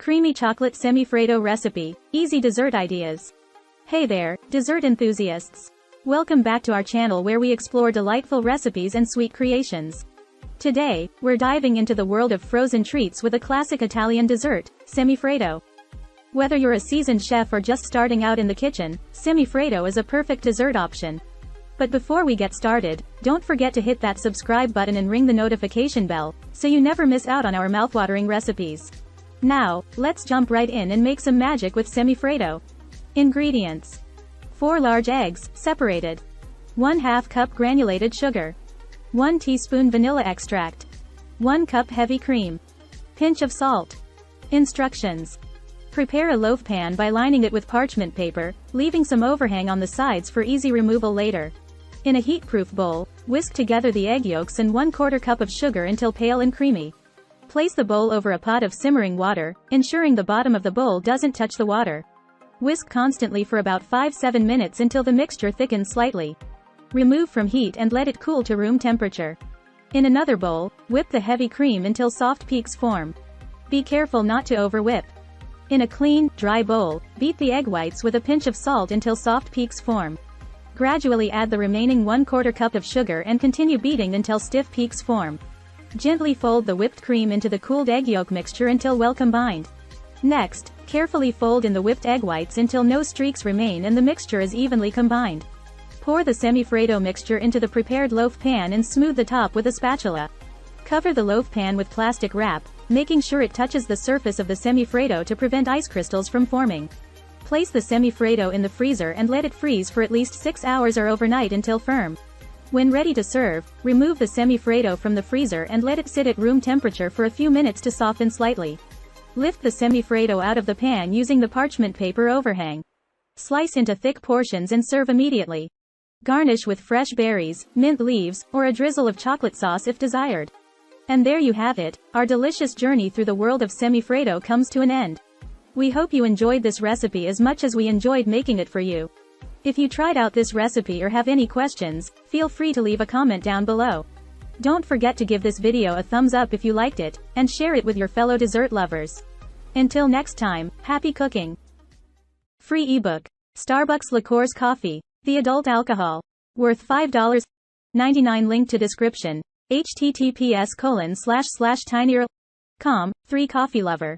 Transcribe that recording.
Creamy chocolate semifreddo recipe, easy dessert ideas. Hey there, dessert enthusiasts. Welcome back to our channel where we explore delightful recipes and sweet creations. Today, we're diving into the world of frozen treats with a classic Italian dessert, semifreddo. Whether you're a seasoned chef or just starting out in the kitchen, semifreddo is a perfect dessert option. But before we get started, don't forget to hit that subscribe button and ring the notification bell, so you never miss out on our mouthwatering recipes. Now, let's jump right in and make some magic with semifreddo. Ingredients: 4 large eggs, separated. 1/2 cup granulated sugar. 1 teaspoon vanilla extract. 1 cup heavy cream. Pinch of salt. Instructions: prepare a loaf pan by lining it with parchment paper, leaving some overhang on the sides for easy removal later. In a heat-proof bowl, whisk together the egg yolks and 1/4 cup of sugar until pale and creamy. Place the bowl over a pot of simmering water, ensuring the bottom of the bowl doesn't touch the water. Whisk constantly for about 5-7 minutes until the mixture thickens slightly. Remove from heat and let it cool to room temperature. In another bowl, whip the heavy cream until soft peaks form. Be careful not to over-whip. In a clean, dry bowl, beat the egg whites with a pinch of salt until soft peaks form. Gradually add the remaining 1/4 cup of sugar and continue beating until stiff peaks form. Gently fold the whipped cream into the cooled egg yolk mixture until well combined. Next, carefully fold in the whipped egg whites until no streaks remain and the mixture is evenly combined. Pour the semifreddo mixture into the prepared loaf pan and smooth the top with a spatula. Cover the loaf pan with plastic wrap, making sure it touches the surface of the semifreddo to prevent ice crystals from forming. Place the semifreddo in the freezer and let it freeze for at least 6 hours or overnight until firm. When ready to serve, remove the semifreddo from the freezer and let it sit at room temperature for a few minutes to soften slightly. Lift the semifreddo out of the pan using the parchment paper overhang. Slice into thick portions and serve immediately. Garnish with fresh berries, mint leaves, or a drizzle of chocolate sauce if desired. And there you have it, our delicious journey through the world of semifreddo comes to an end. We hope you enjoyed this recipe as much as we enjoyed making it for you. If you tried out this recipe or have any questions, feel free to leave a comment down below. Don't forget to give this video a thumbs up if you liked it, and share it with your fellow dessert lovers. Until next time, happy cooking! Free ebook: Starbucks Liqueurs Coffee, the adult alcohol, worth $5.99. Link to description. https://tinyurl.com. 3 Coffee Lover.